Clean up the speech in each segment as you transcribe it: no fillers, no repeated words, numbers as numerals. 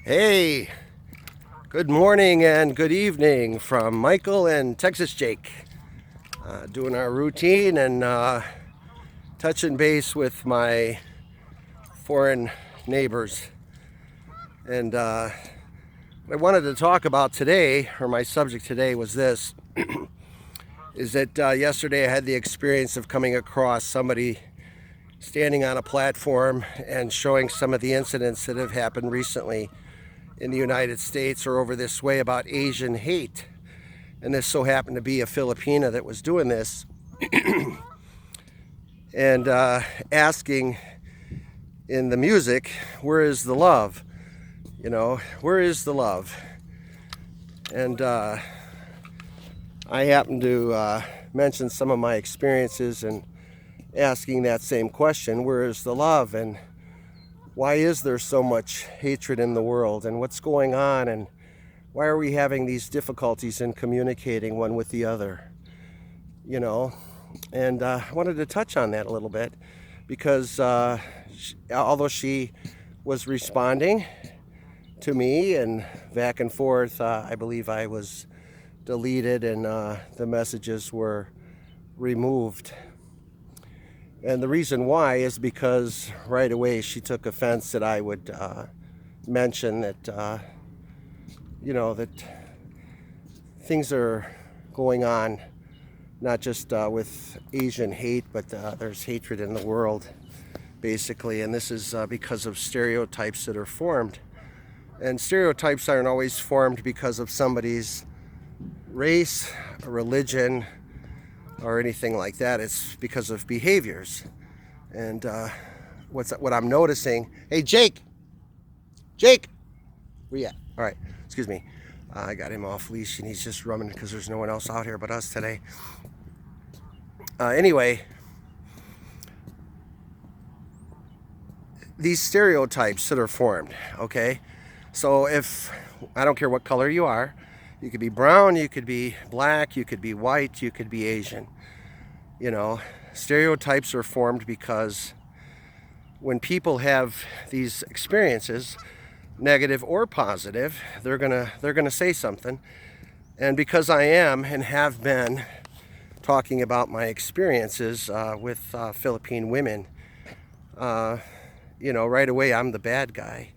Hey, good morning and good evening from Michael and Texas Jake. Doing our routine and touching base with my foreign neighbors. And what I wanted to talk about today, or my subject today, was this. Is that yesterday I had the experience of coming across somebody standing on a platform and showing some of the incidents that have happened recently in the United States or over this way about Asian hate. And this so happened to be a Filipina that was doing this and asking in the music, where is the love? You know, where is the love? And I happened to mention some of my experiences and asking that same question, where is the love? And why is there so much hatred in the world, and what's going on, and why are we having these difficulties in communicating one with the other? You know, and I wanted to touch on that a little bit because although she was responding to me and back and forth, I believe I was deleted and the messages were removed. And the reason why is because right away she took offense that I would mention that, you know, that things are going on, not just with Asian hate, but there's hatred in the world, basically. And this is because of stereotypes that are formed. And stereotypes aren't always formed because of somebody's race, religion, or anything like that. It's because of behaviors. And what I'm noticing, hey Jake, where you at? All right, excuse me. I got him off leash and he's just running because there's no one else out here but us today. Anyway, these stereotypes that are formed, okay? So if, I don't care what color you are, you could be brown, you could be black, you could be white, you could be Asian. You know, stereotypes are formed because when people have these experiences, negative or positive, they're gonna say something. And because I am and have been talking about my experiences with Philippine women, you know, right away I'm the bad guy.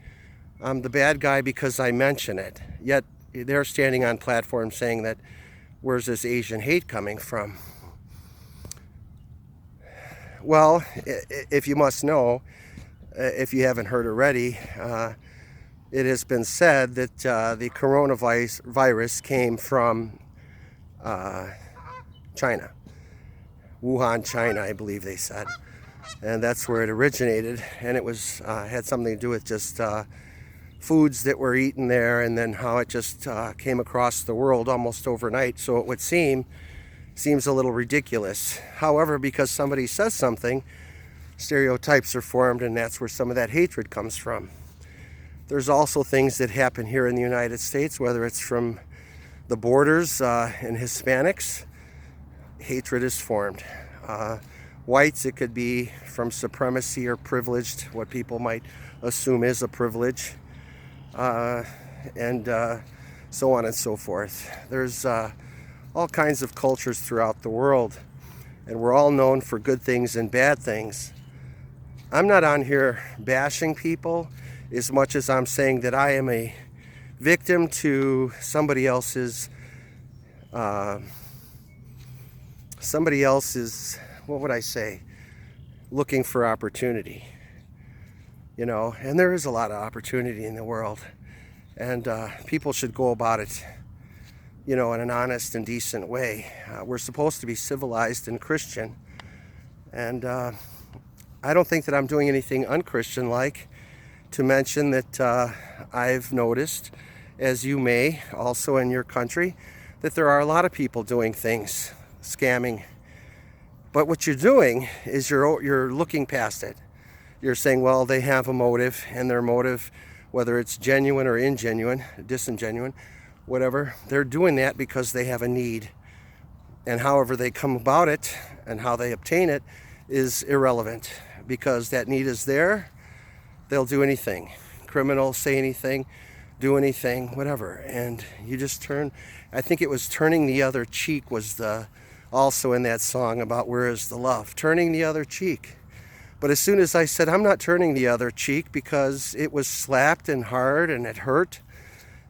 I'm the bad guy because I mention it. Yet they're standing on platforms saying that, where's this Asian hate coming from? Well, if you must know, if you haven't heard already, it has been said that the coronavirus came from China. Wuhan, China, I believe they said. And that's where it originated. And it was had something to do with just foods that were eaten there, and then how it just came across the world almost overnight. So it would seems a little ridiculous. However, because somebody says something, stereotypes are formed, and that's where some of that hatred comes from. There's also things that happen here in the United States, whether it's from the borders and Hispanics, hatred is formed. Whites, it could be from supremacy or privileged, what people might assume is a privilege. And so on and so forth. There's all kinds of cultures throughout the world, and we're all known for good things and bad things. I'm not on here bashing people as much as I'm saying that I am a victim to somebody else's, what would I say, looking for opportunity. You know, and there is a lot of opportunity in the world, and people should go about it, you know, in an honest and decent way. We're supposed to be civilized and Christian, and I don't think that I'm doing anything unchristian-like to mention that I've noticed, as you may also in your country, that there are a lot of people doing things, scamming. But what you're doing is you're looking past it. You're saying, well, they have a motive, and their motive, whether it's genuine or ingenuine, disingenuine, whatever, they're doing that because they have a need. And however they come about it and how they obtain it is irrelevant, because that need is there. They'll do anything. Criminals say anything. do anything, whatever. And you just turn, I think it was turning the other cheek was the also in that song about where is the love, turning the other cheek. But as soon as I said, I'm not turning the other cheek because it was slapped and hard and it hurt,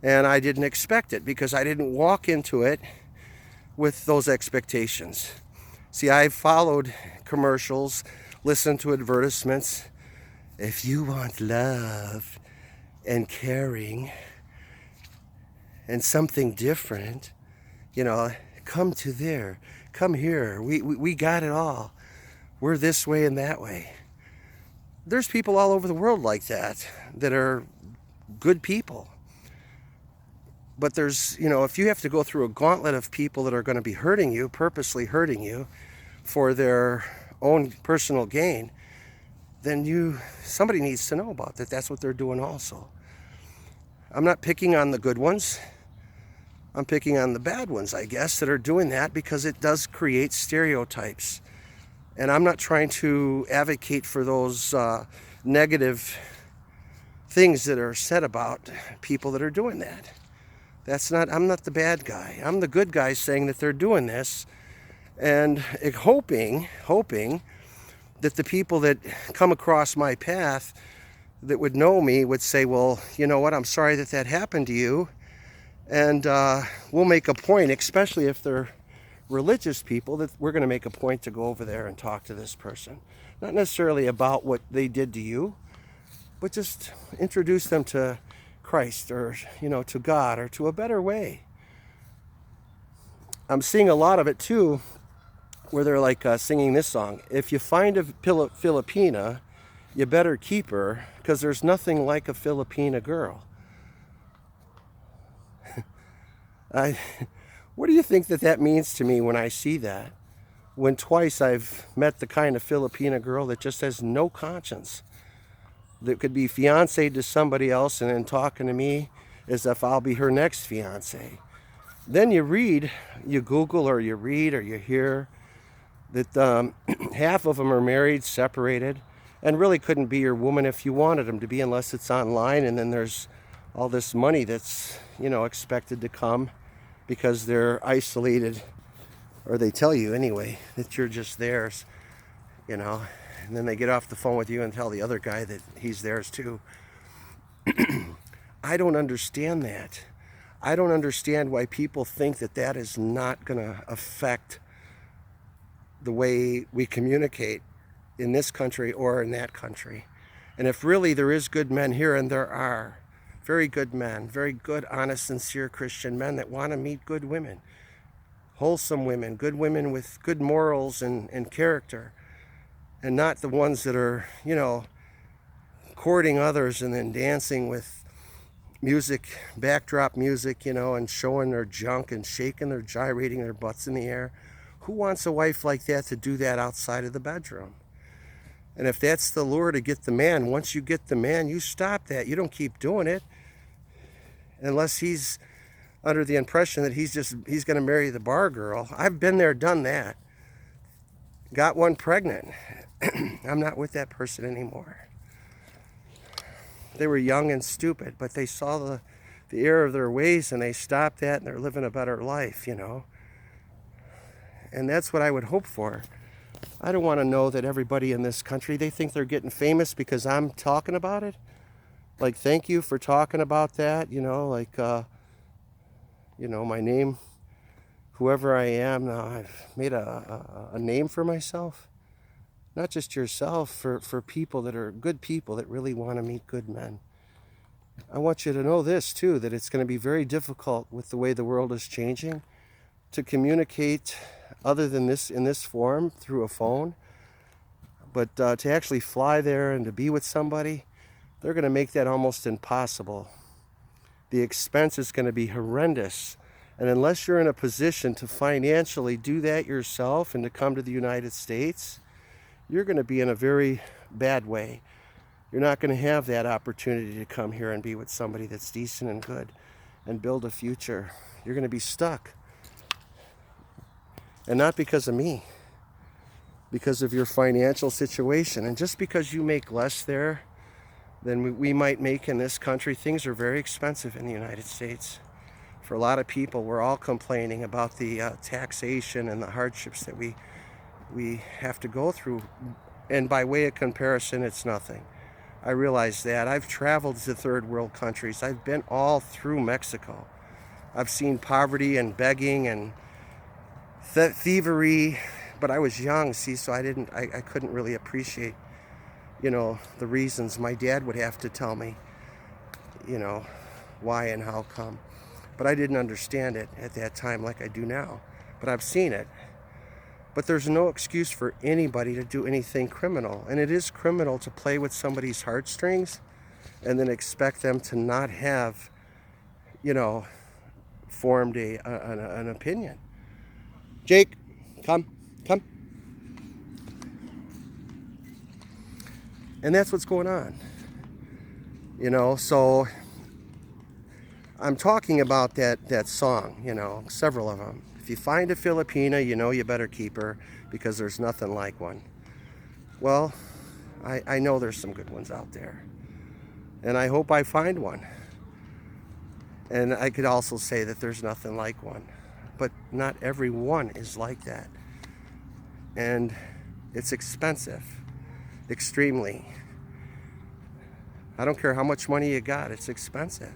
and I didn't expect it because I didn't walk into it with those expectations. See, I've followed commercials, listened to advertisements. If you want love and caring and something different, come to there, come here. We got it all. We're this way and that way. There's people all over the world like that are good people. But there's, if you have to go through a gauntlet of people that are going to be hurting you, purposely hurting you for their own personal gain, then somebody needs to know about that. That's what they're doing also. I'm not picking on the good ones. I'm picking on the bad ones, I guess, that are doing that because it does create stereotypes. And I'm not trying to advocate for those negative things that are said about people that are doing that. I'm not the bad guy. I'm the good guy saying that they're doing this and hoping that the people that come across my path that would know me would say, well, you know what, I'm sorry that happened to you. And we'll make a point, especially if they're religious people, that we're going to make a point to go over there and talk to this person. Not necessarily about what they did to you, but just introduce them to Christ or, to God or to a better way. I'm seeing a lot of it too, where they're like singing this song. If you find a Filipina, you better keep her because there's nothing like a Filipina girl. What do you think that means to me when I see that? When twice I've met the kind of Filipina girl that just has no conscience, that could be fiancé to somebody else and then talking to me as if I'll be her next fiancé. Then you Google or you read or you hear that half of them are married, separated, and really couldn't be your woman if you wanted them to be unless it's online. And then there's all this money that's, expected to come because they're isolated, or they tell you anyway that you're just theirs, and then they get off the phone with you and tell the other guy that he's theirs too. I don't understand that. I don't understand why people think that is not going to affect the way we communicate in this country or in that country. And if really there is good men here, and there are very good men, very good, honest, sincere Christian men that want to meet good women, wholesome women, good women with good morals and character, and not the ones that are, courting others and then dancing with music, backdrop music, and showing their junk and gyrating their butts in the air. Who wants a wife like that to do that outside of the bedroom? And if that's the lure to get the man, once you get the man, you stop that. You don't keep doing it unless he's under the impression that he's going to marry the bar girl. I've been there, done that. Got one pregnant. I'm not with that person anymore. They were young and stupid, but they saw the error of their ways and they stopped that, and they're living a better life, And that's what I would hope for. I don't want to know that everybody in this country, they think they're getting famous because I'm talking about it. Like, thank you for talking about that, my name, whoever I am now, I've made a name for myself. Not just yourself, for people that are good people that really want to meet good men. I want you to know this too, that it's going to be very difficult with the way the world is changing to communicate other than this in this form through a phone. But to actually fly there and to be with somebody, they're going to make that almost impossible. The expense is going to be horrendous. And unless you're in a position to financially do that yourself and to come to the United States, you're going to be in a very bad way. You're not going to have that opportunity to come here and be with somebody that's decent and good and build a future. You're going to be stuck. And not because of me, because of your financial situation. And just because you make less there than we might make in this country. Things are very expensive in the United States. For a lot of people, we're all complaining about the taxation and the hardships that we have to go through. And by way of comparison, it's nothing. I realize that. I've traveled to third world countries. I've been all through Mexico. I've seen poverty and begging and thievery, but I was young, see, so I couldn't really appreciate, the reasons. My dad would have to tell me, why and how come. But I didn't understand it at that time like I do now. But I've seen it. But there's no excuse for anybody to do anything criminal. And it is criminal to play with somebody's heartstrings and then expect them to not have, formed an opinion. Jake, come. And that's what's going on. So I'm talking about that song, several of them. If you find a Filipina, you better keep her because there's nothing like one. Well, I know there's some good ones out there. And I hope I find one. And I could also say that there's nothing like one. But not every one is like that. And it's expensive. Extremely. I don't care how much money you got, it's expensive.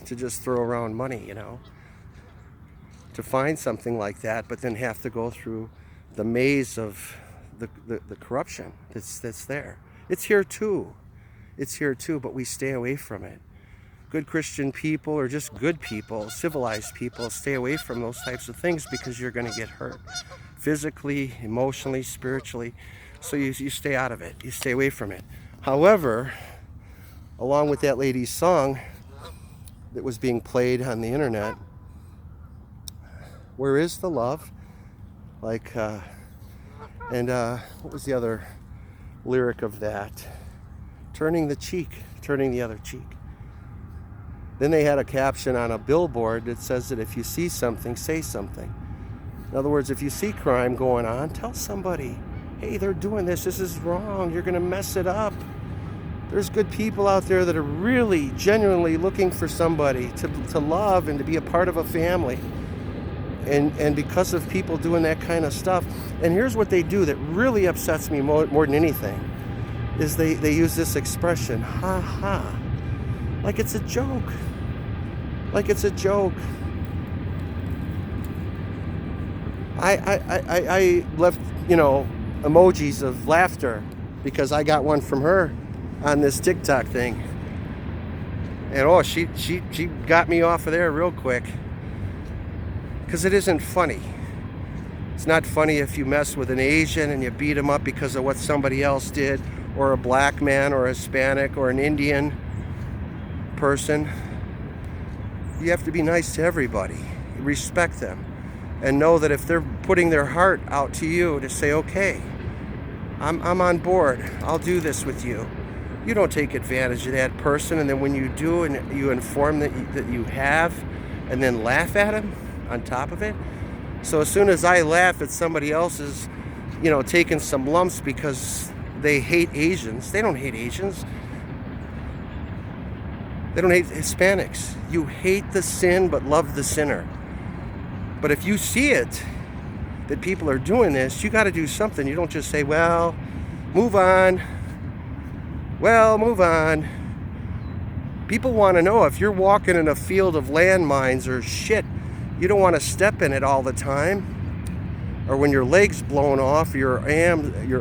To just throw around money, to find something like that, but then have to go through the maze of the corruption that's there. It's here too, but we stay away from it. Good Christian people, or just good people, civilized people, stay away from those types of things because you're going to get hurt physically, emotionally, spiritually. So you stay out of it, you stay away from it. However, along with that lady's song that was being played on the internet, where is the love? What was the other lyric of that? Turning the other cheek. Then they had a caption on a billboard that says that if you see something, say something. In other words, if you see crime going on, tell somebody, hey, they're doing this is wrong, you're gonna mess it up. There's good people out there that are really, genuinely looking for somebody to love and to be a part of a family. And because of people doing that kind of stuff, and here's what they do that really upsets me more than anything, is they use this expression, ha ha, like it's a joke. Like it's a joke. I left, emojis of laughter because I got one from her on this TikTok thing. And she got me off of there real quick. Because it isn't funny. It's not funny if you mess with an Asian and you beat him up because of what somebody else did, or a black man or a Hispanic or an Indian person. You have to be nice to everybody. Respect them. And know that if they're putting their heart out to you to say, okay, I'm on board, I'll do this with you. You don't take advantage of that person, and then when you do and you inform that you have, and then laugh at him on top of it. So as soon as I laugh at somebody else's, taking some lumps because they hate Asians, they don't hate Asians. They don't hate Hispanics. You hate the sin but love the sinner. But if you see it, that people are doing this, you got to do something. You don't just say, well, move on. Well, move on. People want to know if you're walking in a field of landmines or shit, you don't want to step in it all the time. Or when your leg's blown off, your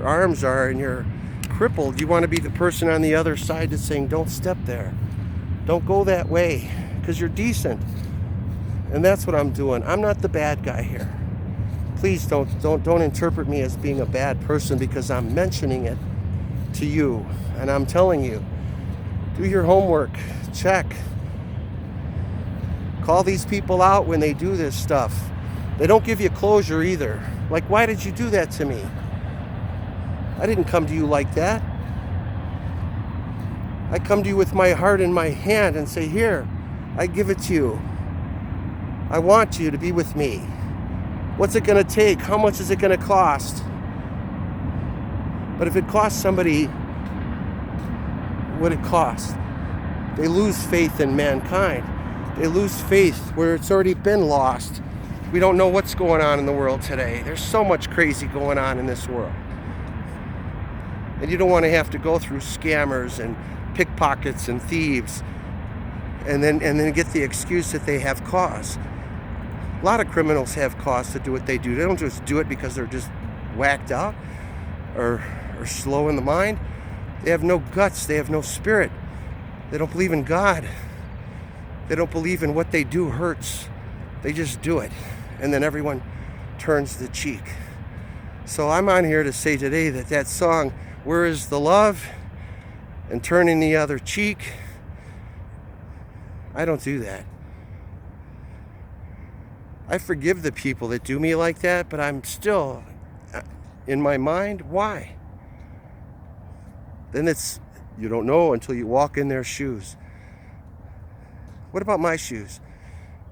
arms are, and you're crippled, you want to be the person on the other side that's saying, don't step there. Don't go that way, because you're decent. And that's what I'm doing. I'm not the bad guy here. Please don't interpret me as being a bad person because I'm mentioning it to you. And I'm telling you, do your homework. Check. Call these people out when they do this stuff. They don't give you closure either. Like, why did you do that to me? I didn't come to you like that. I come to you with my heart in my hand and say, here, I give it to you. I want you to be with me. What's it going to take? How much is it going to cost? But if it costs somebody what it costs. They lose faith in mankind. They lose faith where it's already been lost. We don't know what's going on in the world today. There's so much crazy going on in this world. And you don't want to have to go through scammers and pickpockets and thieves and then get the excuse that they have cause. A lot of criminals have cause to do what they do. They don't just do it because they're just whacked out or slow in the mind. They have no guts. They have no spirit. They don't believe in God. They don't believe in what they do hurts. They just do it. And then everyone turns the cheek. So I'm on here to say today that song, Where is the Love? And Turning the Other Cheek, I don't do that. I forgive the people that do me like that, but I'm still, in my mind, why? Then you don't know until you walk in their shoes. What about my shoes?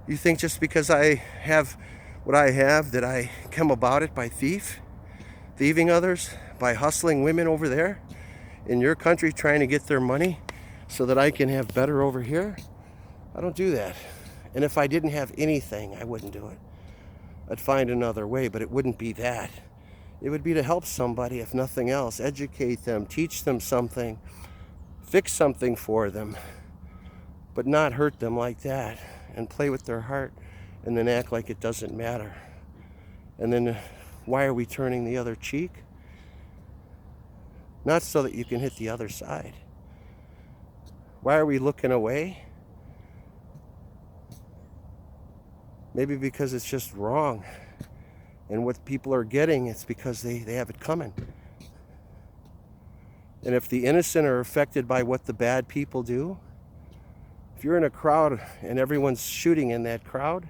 You think just because I have what I have that I come about it by thieving others, by hustling women over there in your country trying to get their money so that I can have better over here? I don't do that. And if I didn't have anything, I wouldn't do it. I'd find another way, but it wouldn't be that. It would be to help somebody, if nothing else, educate them, teach them something, fix something for them, but not hurt them like that and play with their heart and then act like it doesn't matter. And then why are we turning the other cheek? Not so that you can hit the other side. Why are we looking away? Maybe because it's just wrong. And what people are getting, it's because they have it coming. And if the innocent are affected by what the bad people do, if you're in a crowd and everyone's shooting in that crowd,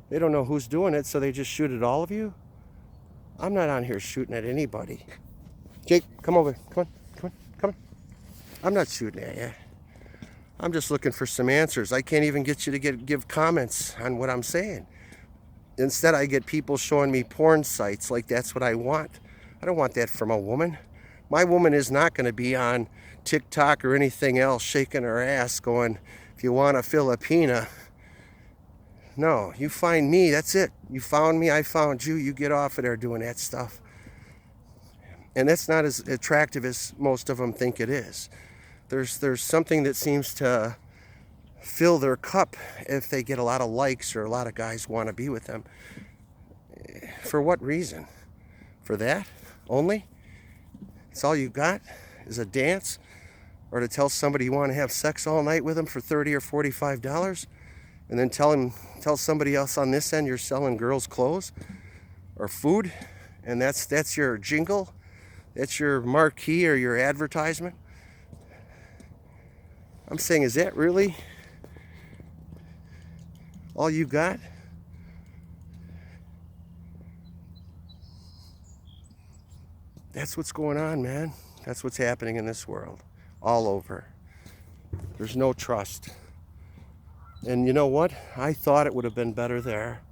they don't know who's doing it, so they just shoot at all of you. I'm not on here shooting at anybody. Jake, come over. Come on. I'm not shooting at you. I'm just looking for some answers. I can't even get you to give comments on what I'm saying. Instead, I get people showing me porn sites like that's what I want. I don't want that from a woman. My woman is not going to be on TikTok or anything else shaking her ass going, if you want a Filipina. No, you find me, that's it. You found me, I found you. You get off of there doing that stuff. And that's not as attractive as most of them think it is. There's something that seems to fill their cup if they get a lot of likes or a lot of guys want to be with them. For what reason? For that only? It's all you got is a dance? Or to tell somebody you want to have sex all night with them for $30 or $45? And then tell somebody else on this end you're selling girls' clothes or food? And that's your jingle? That's your marquee or your advertisement? I'm saying, is that really all you got? That's what's going on, man. That's what's happening in this world. All over. There's no trust. And you know what? I thought it would have been better there.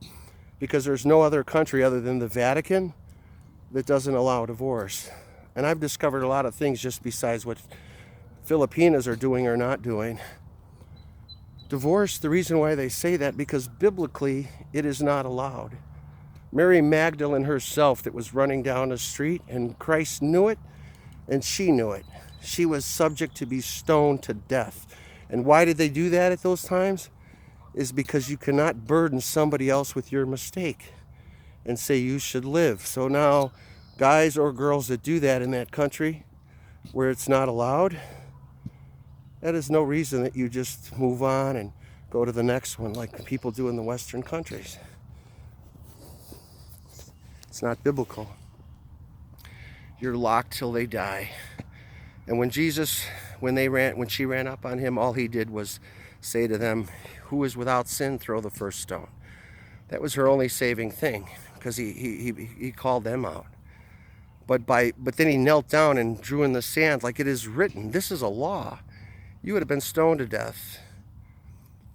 Because there's no other country other than the Vatican that doesn't allow divorce. And I've discovered a lot of things just besides what Filipinas are doing or not doing. Divorce, the reason why they say that, because biblically it is not allowed. Mary Magdalene herself that was running down the street, and Christ knew it, and she knew it. She was subject to be stoned to death. And why did they do that at those times? Is because you cannot burden somebody else with your mistake and say you should live. So now, guys or girls that do that in that country where it's not allowed, that is no reason that you just move on and go to the next one like people do in the Western countries. It's not biblical. You're locked till they die. And when she ran up on him, all he did was say to them, "Who is without sin, throw the first stone." That was her only saving thing, because he called them out. But then he knelt down and drew in the sand, like it is written. This is a law. You would have been stoned to death.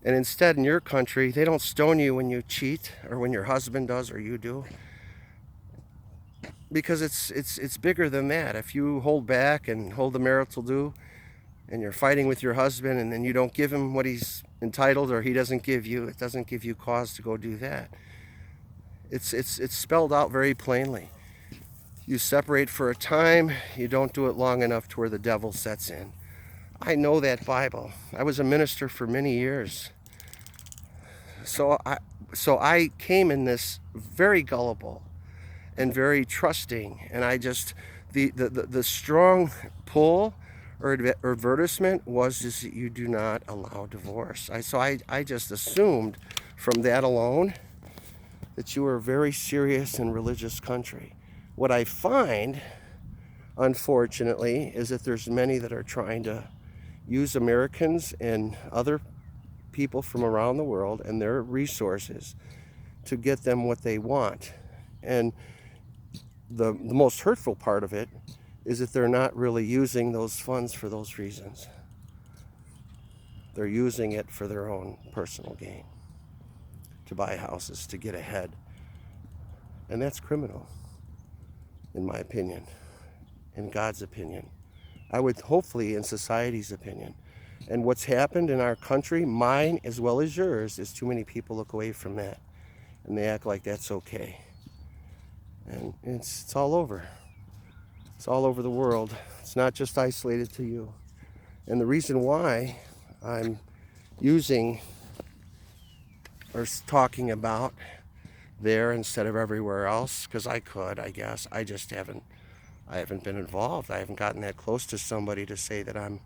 And instead, in your country, they don't stone you when you cheat or when your husband does or you do. Because it's bigger than that. If you hold back and hold the marital due, and you're fighting with your husband, and then you don't give him what he's entitled, or he doesn't give you, it doesn't give you cause to go do that. It's spelled out very plainly. You separate for a time, you don't do it long enough to where the devil sets in. I know that Bible. I was a minister for many years. So I came in this very gullible and very trusting, and I just, the strong pull or advertisement was just that you do not allow divorce. I just assumed from that alone that you were a very serious and religious country. What I find, unfortunately, is that there's many that are trying to use Americans and other people from around the world and their resources to get them what they want. And the most hurtful part of it is that they're not really using those funds for those reasons. They're using it for their own personal gain, to buy houses, to get ahead. And that's criminal, in my opinion, in God's opinion. I would hopefully in society's opinion. And what's happened in our country, mine as well as yours, is too many people look away from that. And they act like that's okay. And it's all over. It's all over the world. It's not just isolated to you. And the reason why I'm using or talking about there instead of everywhere else, because I could, I guess. I just haven't been involved. I haven't gotten that close to somebody to say that I'm,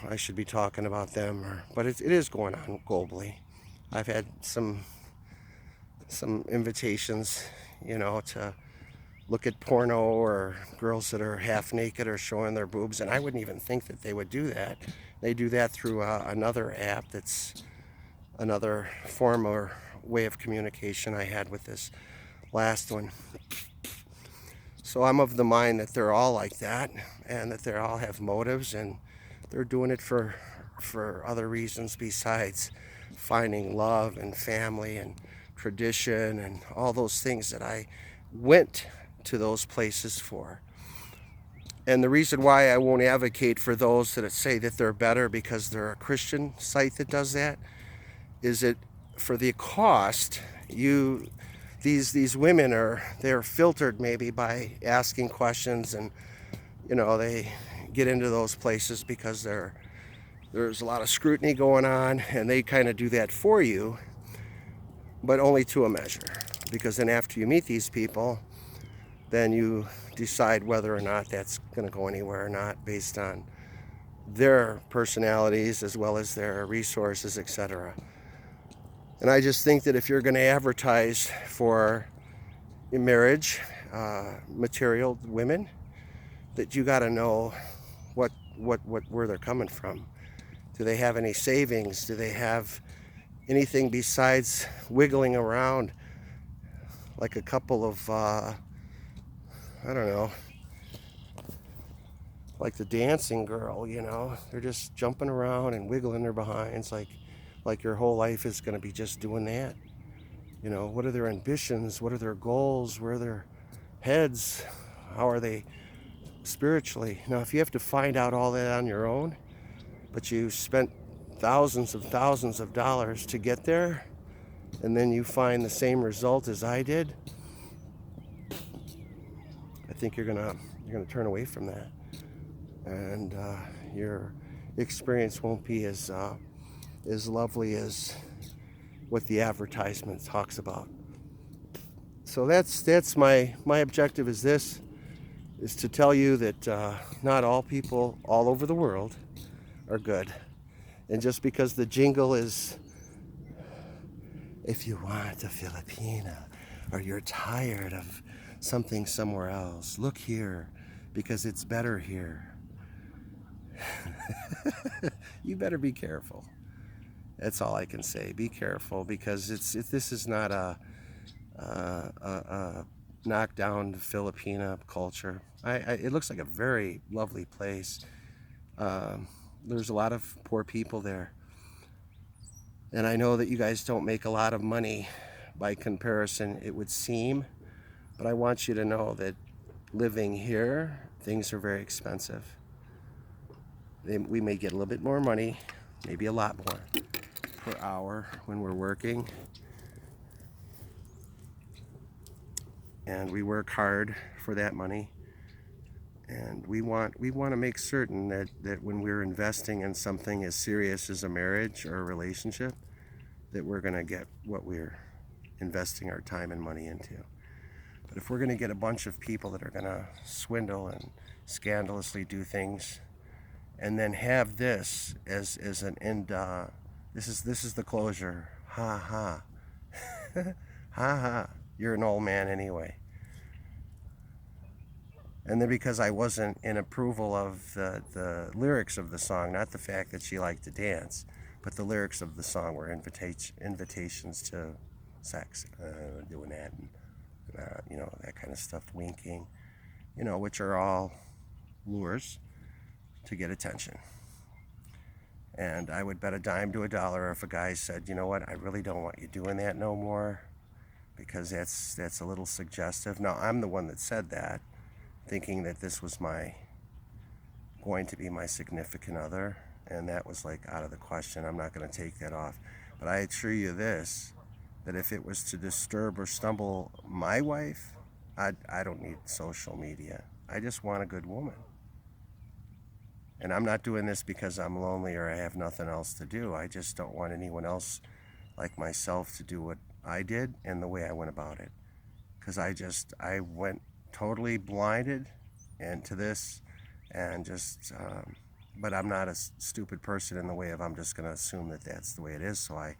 I should be talking about them. But it is going on globally. I've had some invitations, to look at porno or girls that are half naked or showing their boobs, and I wouldn't even think that they would do that. They do that through another app that's another form or way of communication I had with this last one. So I'm of the mind that they're all like that, and that they all have motives, and they're doing it for other reasons besides finding love and family and tradition and all those things that I went to those places for. And the reason why I won't advocate for those that say that they're better because they're a Christian site that does that is that for the cost, these women they're filtered maybe by asking questions, and they get into those places because there's a lot of scrutiny going on, and they kind of do that for you, but only to a measure, because then after you meet these people, then you decide whether or not that's going to go anywhere or not based on their personalities as well as their resources, etc. And I just think that if you're going to advertise for marriage material women, that you got to know where they're coming from. Do they have any savings? Do they have anything besides wiggling around like a couple of I don't know, like the dancing girl, they're just jumping around and wiggling their behinds like your whole life is going to be just doing that. What are their ambitions? What are their goals? Where are their heads? How are they spiritually? Now, if you have to find out all that on your own, but you spent thousands of dollars to get there, and then you find the same result as I did, I think you're gonna turn away from that, and your experience won't be as lovely as what the advertisement talks about. So that's my objective is to tell you that not all people all over the world are good, and just because the jingle is, if you want a Filipina, or you're tired of something somewhere else, look here because it's better here. You better be careful. That's all I can say. Be careful, because this is not a knockdown Filipina culture. It looks like a very lovely place. There's a lot of poor people there, and I know that you guys don't make a lot of money by comparison, it would seem. But I want you to know that living here, things are very expensive. we may get a little bit more money, maybe a lot more per hour when we're working. And we work hard for that money. And we want to make certain that when we're investing in something as serious as a marriage or a relationship, that we're going to get what we're investing our time and money into. But if we're going to get a bunch of people that are going to swindle and scandalously do things, and then have this as an end, this is the closure. Ha ha, ha ha. You're an old man anyway. And then because I wasn't in approval of the lyrics of the song, not the fact that she liked to dance, but the lyrics of the song were invitations to sex, doing that, and that kind of stuff, winking, which are all lures to get attention. And I would bet a dime to a dollar if a guy said, you know what, I really don't want you doing that no more, because that's a little suggestive. Now, I'm the one that said that, thinking that this was going to be my significant other, and that was like out of the question. I'm not going to take that off. But I assure you this, that if it was to disturb or stumble my wife, I don't need social media. I just want a good woman. And I'm not doing this because I'm lonely or I have nothing else to do. I just don't want anyone else like myself to do what I did and the way I went about it. Because I went totally blinded into this, and just but I'm not a stupid person in the way of I'm just going to assume that that's the way it is. So I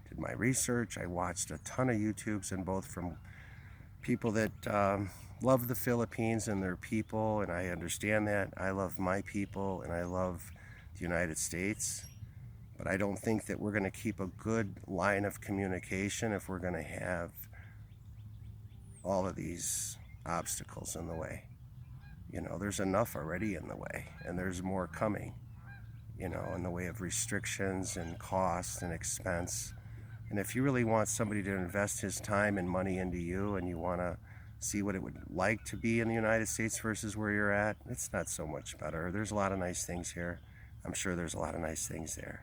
did my research. I watched a ton of YouTubes, and both from people that love the Philippines and their people, and I understand that. I love my people and I love the United States, but I don't think that we're going to keep a good line of communication if we're going to have all of these obstacles in the way. There's enough already in the way, and there's more coming, in the way of restrictions and cost and expense. And if you really want somebody to invest his time and money into you, and you want to see what it would like to be in the United States versus where you're at, it's not so much better. There's a lot of nice things here. I'm sure there's a lot of nice things there.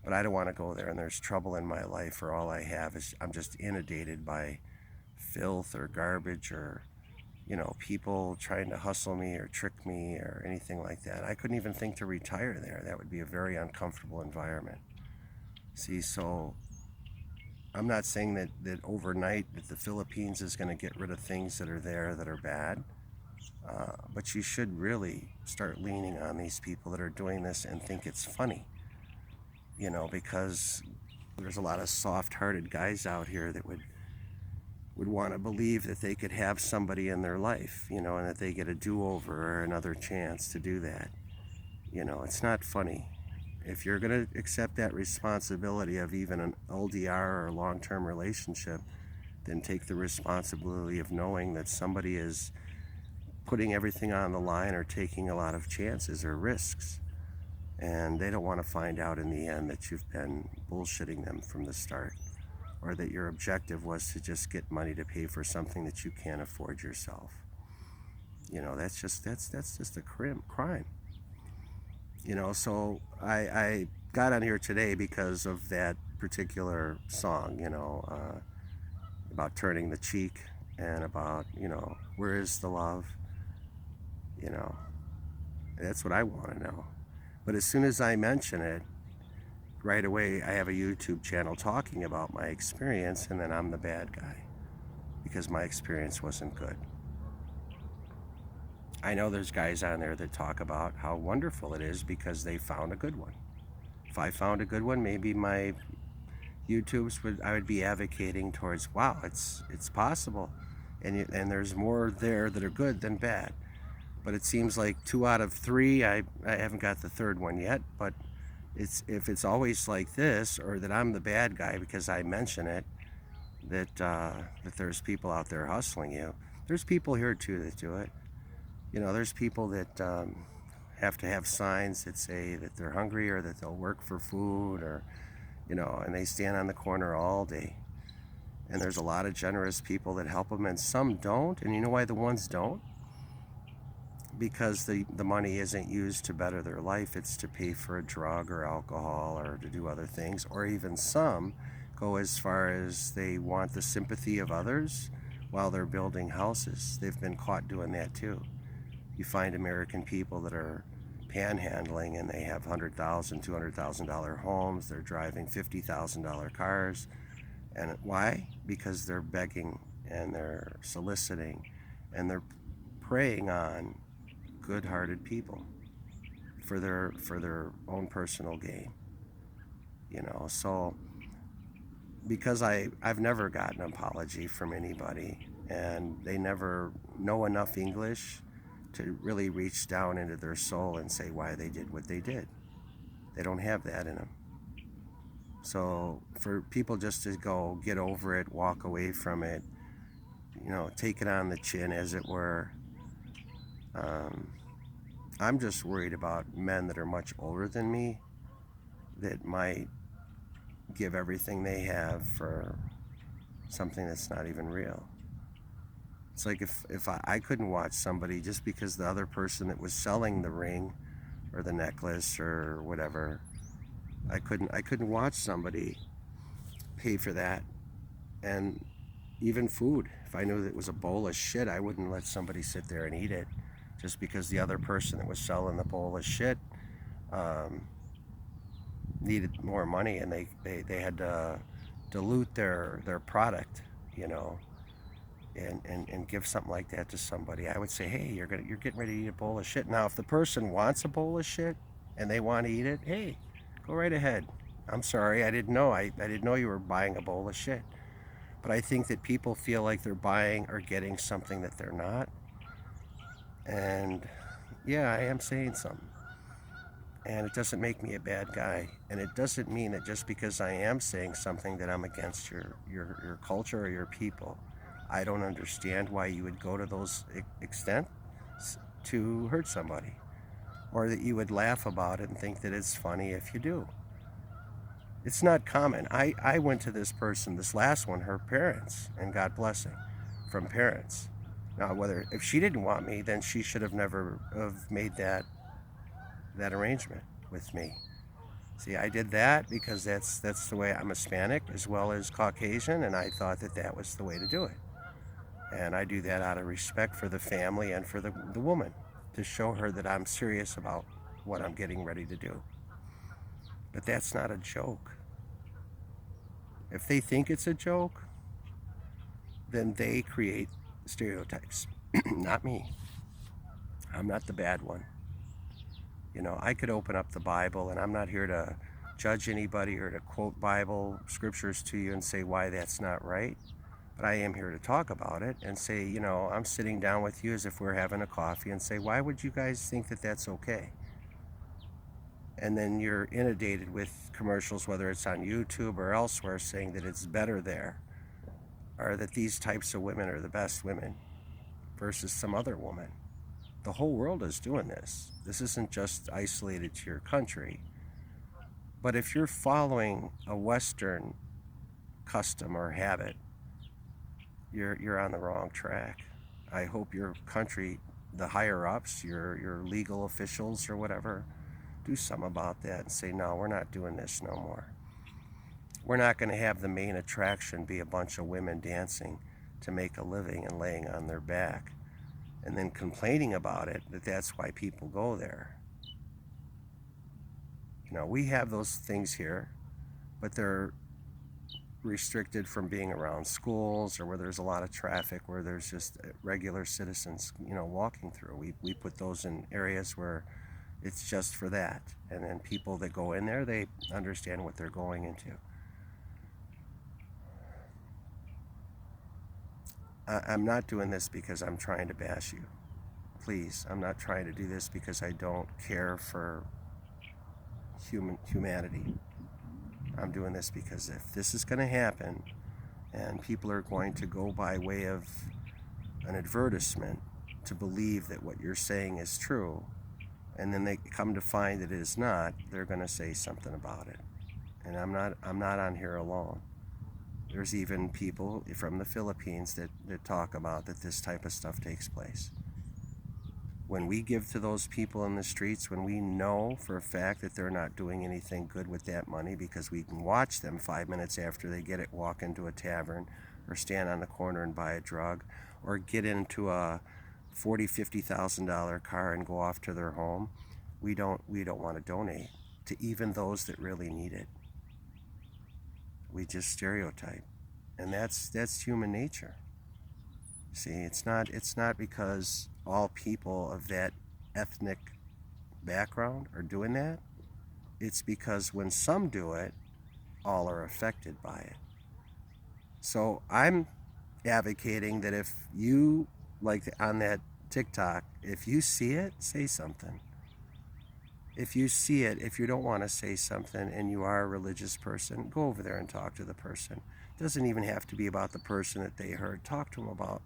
But I don't want to go there, and there's trouble in my life, or all I have is I'm just inundated by filth or garbage, or people trying to hustle me or trick me or anything like that. I couldn't even think to retire there. That would be a very uncomfortable environment. See, so I'm not saying that overnight that the Philippines is going to get rid of things that are there that are bad, but you should really start leaning on these people that are doing this and think it's funny, because there's a lot of soft-hearted guys out here that would want to believe that they could have somebody in their life, and that they get a do-over or another chance to do that. It's not funny. If you're going to accept that responsibility of even an LDR or long-term relationship, then take the responsibility of knowing that somebody is putting everything on the line or taking a lot of chances or risks. And they don't want to find out in the end that you've been bullshitting them from the start, or that your objective was to just get money to pay for something that you can't afford yourself. That's just a crime. So I got on here today because of that particular song, about turning the cheek, and about, where is the love? That's what I want to know. But as soon as I mention it, right away I have a YouTube channel talking about my experience, and then I'm the bad guy because my experience wasn't good. I know there's guys on there that talk about how wonderful it is because they found a good one. If I found a good one, maybe my I would be advocating towards, wow, it's possible, and there's more there that are good than bad. But it seems like 2 out of 3, I haven't got the third one yet, but if it's always like this, or that I'm the bad guy because I mention it, that there's people out there hustling you. There's people here too that do it. There's people that have to have signs that say that they're hungry, or that they'll work for food, or and they stand on the corner all day. And there's a lot of generous people that help them, and some don't. And you know why the ones don't? because the money isn't used to better their life, it's to pay for a drug or alcohol or to do other things, or even some go as far as they want the sympathy of others while they're building houses. They've been caught doing that too. You find American people that are panhandling and they have $100,000, $200,000 homes, they're driving $50,000 cars. And why? Because they're begging and they're soliciting and they're preying on good-hearted people for their own personal gain. So because I've never gotten an apology from anybody, and they never know enough English to really reach down into their soul and say why they did what they did. They don't have that in them. So for people just to go get over it, walk away from it, take it on the chin, as it were. I'm just worried about men that are much older than me that might give everything they have for something that's not even real. It's like if I couldn't watch somebody just because the other person that was selling the ring or the necklace or whatever, I couldn't watch somebody pay for that. And even food, if I knew that it was a bowl of shit, I wouldn't let somebody sit there and eat it just because the other person that was selling the bowl of shit needed more money, and they had to dilute their product, and give something like that to somebody. I would say, hey, you're getting ready to eat a bowl of shit. Now, if the person wants a bowl of shit and they want to eat it, hey, go right ahead. I'm sorry, I didn't know. I didn't know you were buying a bowl of shit. But I think that people feel like they're buying or getting something that they're not. And yeah, I am saying something. And it doesn't make me a bad guy. And it doesn't mean that just because I am saying something that I'm against your culture or your people. I don't understand why you would go to those extents to hurt somebody. Or that you would laugh about it and think that it's funny if you do. It's not common. I went to this person, this last one, her parents, and got blessing from parents. Now, if she didn't want me, then she should have never have made that arrangement with me. See, I did that because that's the way. I'm Hispanic as well as Caucasian, and I thought that was the way to do it. And I do that out of respect for the family and for the woman, to show her that I'm serious about what I'm getting ready to do. But that's not a joke. If they think it's a joke, then they create stereotypes, not me. I'm not the bad one. I could open up the Bible, and I'm not here to judge anybody or to quote Bible scriptures to you and say why that's not right. But I am here to talk about it and say, I'm sitting down with you as if we're having a coffee and say, why would you guys think that that's okay? And then you're inundated with commercials, whether it's on YouTube or elsewhere, saying that it's better there, or that these types of women are the best women versus some other woman. The whole world is doing this. This isn't just isolated to your country. But if you're following a Western custom or habit, you're on the wrong track. I hope your country, the higher ups, your legal officials or whatever, do something about that and say, no, we're not doing this no more. We're not going to have the main attraction be a bunch of women dancing to make a living and laying on their back and then complaining about it, that's why people go there. We have those things here, but they're restricted from being around schools or where there's a lot of traffic, where there's just regular citizens, walking through. We put those in areas where it's just for that. And then people that go in there, they understand what they're going into. I'm not doing this because I'm trying to bash you. Please, I'm not trying to do this because I don't care for humanity. I'm doing this because if this is going to happen and people are going to go by way of an advertisement to believe that what you're saying is true, and then they come to find that it is not, they're going to say something about it. And I'm not on here alone. There's even people from the Philippines that talk about that this type of stuff takes place. When we give to those people in the streets, when we know for a fact that they're not doing anything good with that money, because we can watch them 5 minutes after they get it walk into a tavern or stand on the corner and buy a drug or get into a $40,000-$50,000 car and go off to their home, we don't want to donate to even those that really need it. We just stereotype, and that's human nature. See, it's not because all people of that ethnic background are doing that. It's because when some do it, all are affected by it. So I'm advocating that if you, like on that TikTok, if you see it, say something. If you see it, if you don't want to say something and you are a religious person, go over there and talk to the person. It doesn't even have to be about the person that they heard. Talk to them about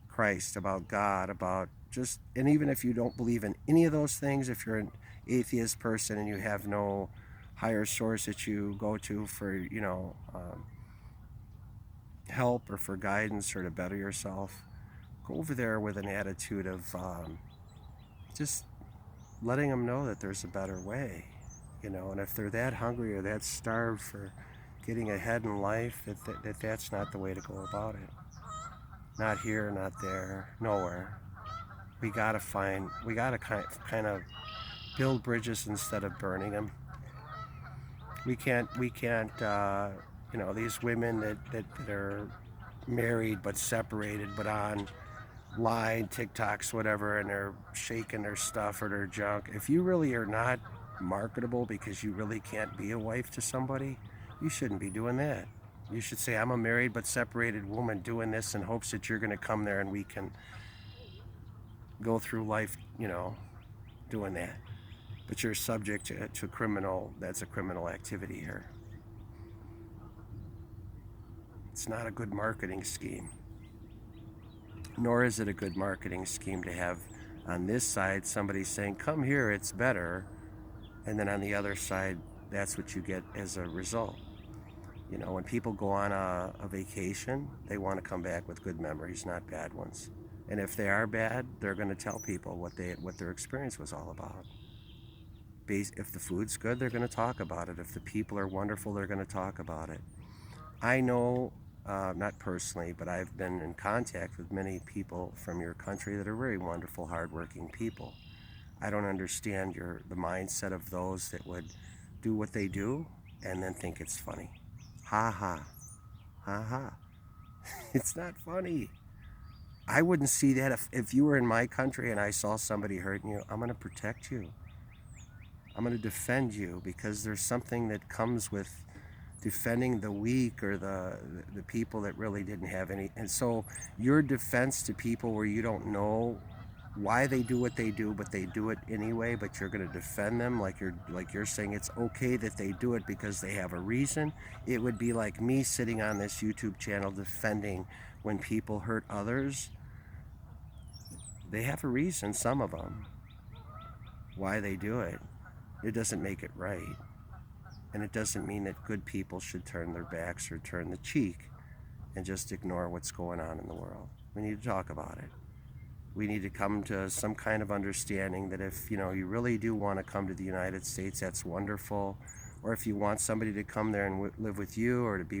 Christ, about God, about just, and even if you don't believe in any of those things, if you're an atheist person and you have no higher source that you go to for, help or for guidance or to better yourself, go over there with an attitude of just letting them know that there's a better way, and if they're that hungry or that starved for getting ahead in life, that's not the way to go about it. Not here, not there, nowhere. We gotta kind of build bridges instead of burning them. We can't, these women that are married but separated, but on line, TikToks, whatever, and they're shaking their stuff or their junk. If you really are not marketable because you really can't be a wife to somebody, you shouldn't be doing that. You should say, I'm a married but separated woman doing this in hopes that you're going to come there and we can go through life, doing that. But you're subject to criminal, that's a criminal activity here. It's not a good marketing scheme. Nor is it a good marketing scheme to have on this side somebody saying, come here, it's better. And then on the other side, that's what you get as a result. When people go on a vacation, they want to come back with good memories, not bad ones. And if they are bad, they're going to tell people what their experience was all about. If the food's good, they're going to talk about it. If the people are wonderful, they're going to talk about it. I know, not personally, but I've been in contact with many people from your country that are very wonderful, hardworking people. I don't understand the mindset of those that would do what they do and then think it's funny. Ha ha. Ha ha. It's not funny. I wouldn't see that if you were in my country and I saw somebody hurting you. I'm going to protect you. I'm going to defend you, because there's something that comes with defending the weak or the people that really didn't have any. And so your defense to people where you don't know why they do what they do, but they do it anyway, but you're going to defend them like you're saying it's okay that they do it because they have a reason. It would be like me sitting on this YouTube channel defending when people hurt others. They have a reason, some of them, why they do it. It doesn't make it right. And it doesn't mean that good people should turn their backs or turn the cheek and just ignore what's going on in the world. We need to talk about it. We need to come to some kind of understanding that if you really do want to come to the United States, that's wonderful. Or if you want somebody to come there and live with you or to be with